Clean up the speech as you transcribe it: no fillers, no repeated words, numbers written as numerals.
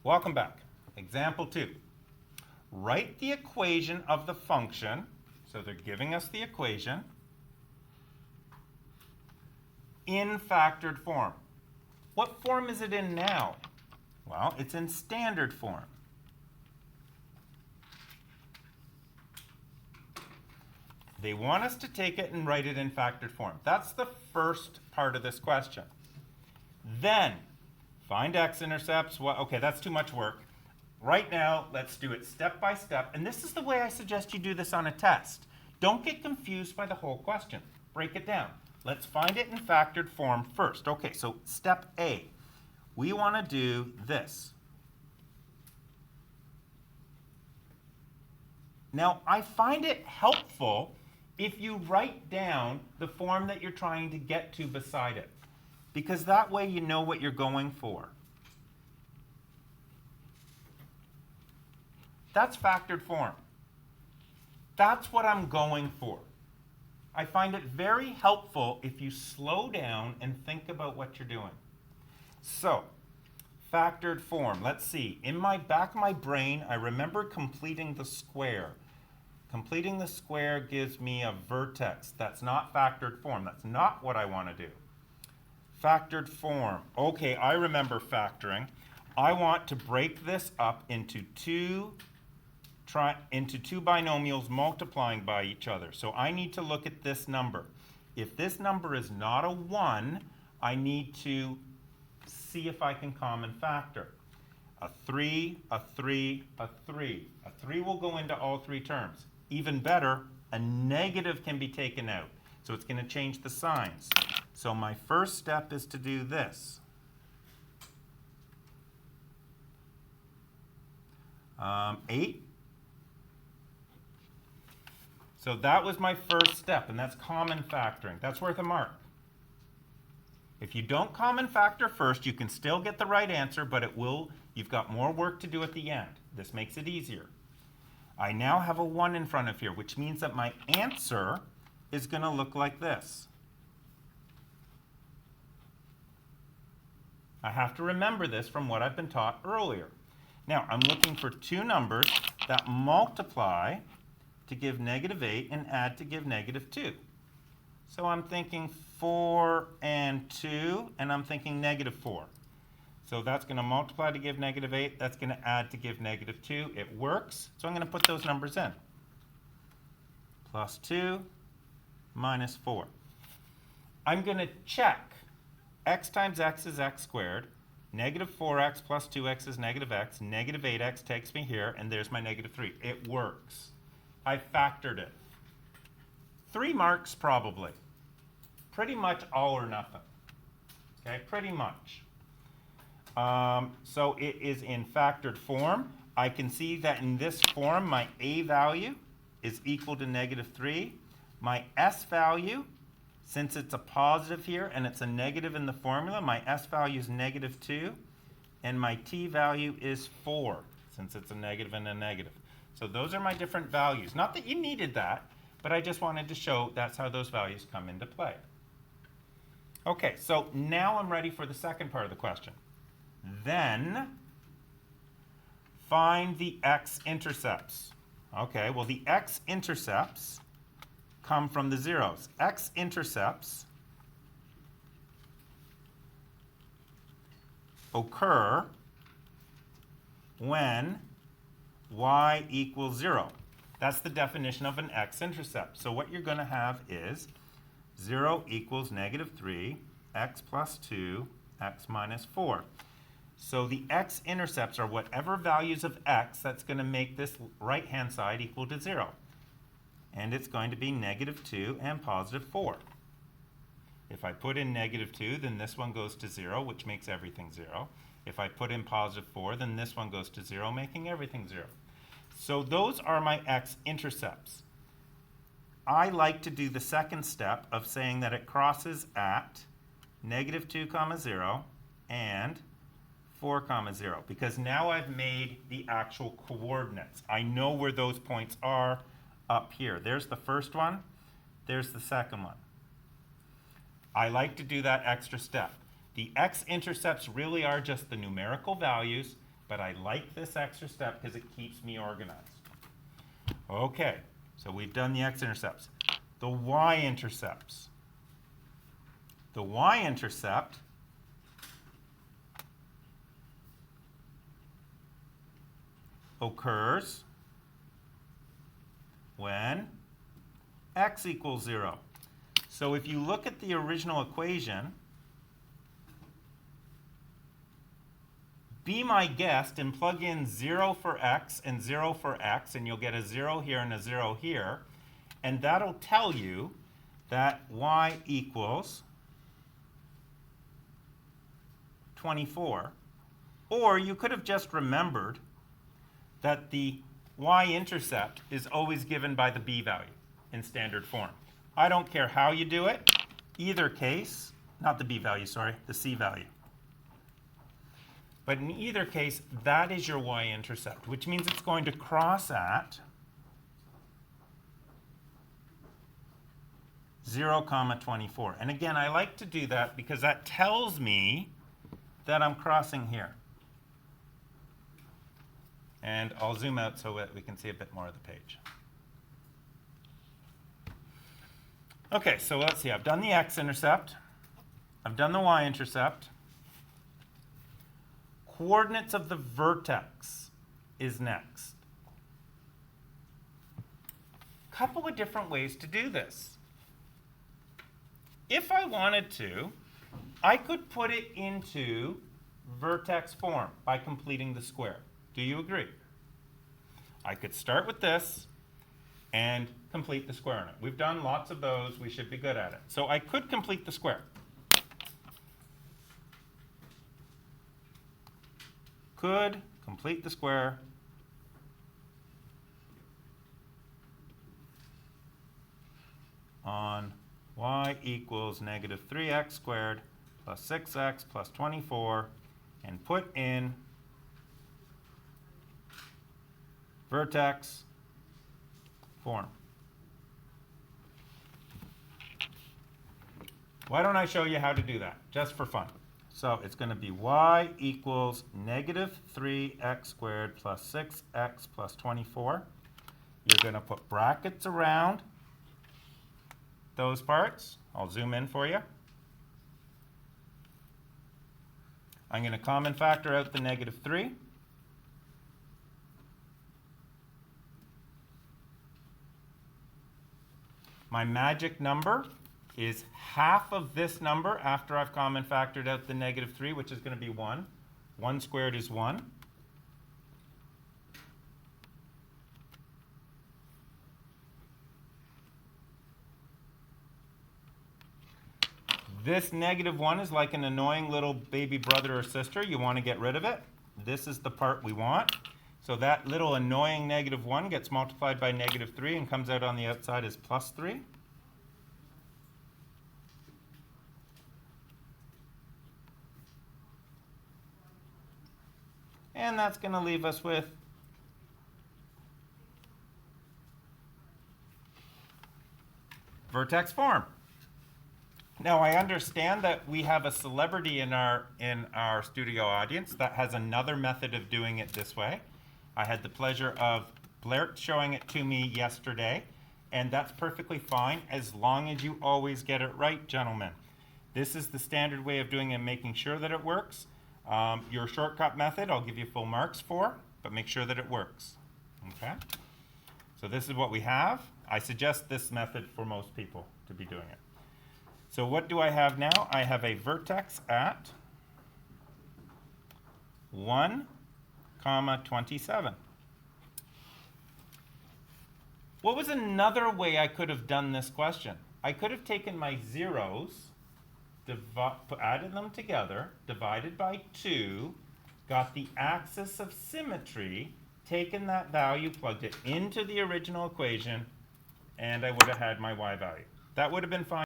Welcome back. Example 2. Write the equation of the function. So they're giving us the equation in factored form. What form is it in now? Well, it's in standard form. They want us to take it and write it in factored form. That's the first part of this question. Then, find x-intercepts. Well, okay, that's too much work. Right now, let's do it step by step. And this is the way I suggest you do this on a test. Don't get confused by the whole question. Break it down. Let's find it in factored form first. Okay, so step A. We want to do this. Now, I find it helpful if you write down the form that you're trying to get to beside it, because that way you know what you're going for. That's factored form. That's what I'm going for. I find it very helpful if you slow down and think about what you're doing. So, factored form. Let's see. In my back of my brain, I remember completing the square. Completing the square gives me a vertex. That's not factored form. That's not what I want to do. Factored form. Okay, I remember factoring. I want to break this up into two binomials multiplying by each other. So I need to look at this number. If this number is not a 1, I need to see if I can common factor. A 3, a 3, a 3. A 3 will go into all three terms. Even better, a negative can be taken out. So it's going to change the signs. So my first step is to do this. 8. So that was my first step, and that's common factoring. That's worth a mark. If you don't common factor first, you can still get the right answer, but you've got more work to do at the end. This makes it easier. I now have a 1 in front of here, which means that my answer is going to look like this. I have to remember this from what I've been taught earlier. Now, I'm looking for two numbers that multiply to give -8 and add to give -2. So I'm thinking 4 and 2, and I'm thinking -4. So that's going to multiply to give -8. That's going to add to give -2. It works. So I'm going to put those numbers in. +2 minus 4. I'm going to check. X times x is x squared. -4x plus 2x is -x. -8x takes me here, and there's my -3. It works. I factored it. 3 marks probably. Pretty much all or nothing. Okay, pretty much. So it is in factored form. I can see that in this form, my a value is equal to -3. My s value, since it's a positive here and it's a negative in the formula, my s value is -2. And my t value is 4, since it's a negative and a negative. So those are my different values. Not that you needed that, but I just wanted to show that's how those values come into play. Okay, so now I'm ready for the second part of the question. Then, find the x-intercepts. Okay, well the x-intercepts come from the zeros. X-intercepts occur when y equals 0. That's the definition of an x-intercept. So what you're going to have is 0 equals -3, x plus 2, x minus 4. So the x-intercepts are whatever values of x that's going to make this right-hand side equal to 0. And it's going to be -2 and +4. If I put in -2, then this one goes to 0, which makes everything 0. If I put in +4, then this one goes to 0, making everything 0. So those are my x-intercepts. I like to do the second step of saying that it crosses at -2, 0 and 4, 0, because now I've made the actual coordinates. I know where those points are up here. There's the first one. There's the second one. I like to do that extra step. The x-intercepts really are just the numerical values but I like this extra step because it keeps me organized. Okay, so we've done the x-intercepts. The y-intercepts. The y-intercept occurs when x equals 0. So if you look at the original equation, be my guest and plug in 0 for x and 0 for x, and you'll get a 0 here and a 0 here. And that'll tell you that y equals 24. Or you could have just remembered that the y-intercept is always given by the b value in standard form. I don't care how you do it. Either case, not the b value, sorry, the c value. But in either case, that is your y-intercept, which means it's going to cross at 0, 24. And again, I like to do that because that tells me that I'm crossing here. And I'll zoom out so that we can see a bit more of the page. Okay, so let's see. I've done the x-intercept. I've done the y-intercept. Coordinates of the vertex is next. Couple of different ways to do this. If I wanted to, I could put it into vertex form by completing the square. Do you agree? I could start with this and complete the square on it. We've done lots of those. We should be good at it. So I could complete the square. Could complete the square on y equals negative 3x squared plus 6x plus 24 and put in vertex form. Why don't I show you how to do that, just for fun? So it's going to be y equals negative 3x squared plus 6x plus 24. You're going to put brackets around those parts. I'll zoom in for you. I'm going to common factor out the negative 3. My magic number is half of this number after I've common factored out the negative 3, which is going to be 1. 1 squared is 1. This negative 1 is like an annoying little baby brother or sister. You want to get rid of it. This is the part we want. So that little annoying negative 1 gets multiplied by negative 3 and comes out on the outside as plus 3. And that's going to leave us with vertex form. Now I understand that we have a celebrity in our studio audience that has another method of doing it this way. I had the pleasure of Blair showing it to me yesterday, and that's perfectly fine as long as you always get it right, gentlemen. This is the standard way of doing it and making sure that it works. Your shortcut method, I'll give you full marks for, but make sure that it works. Okay? So this is what we have. I suggest this method for most people to be doing it. So what do I have now? I have a vertex at 1, 27. What was another way I could have done this question? I could have taken my zeros, added them together, divided by 2, got the axis of symmetry, taken that value, plugged it into the original equation, and I would have had my y value. That would have been fine.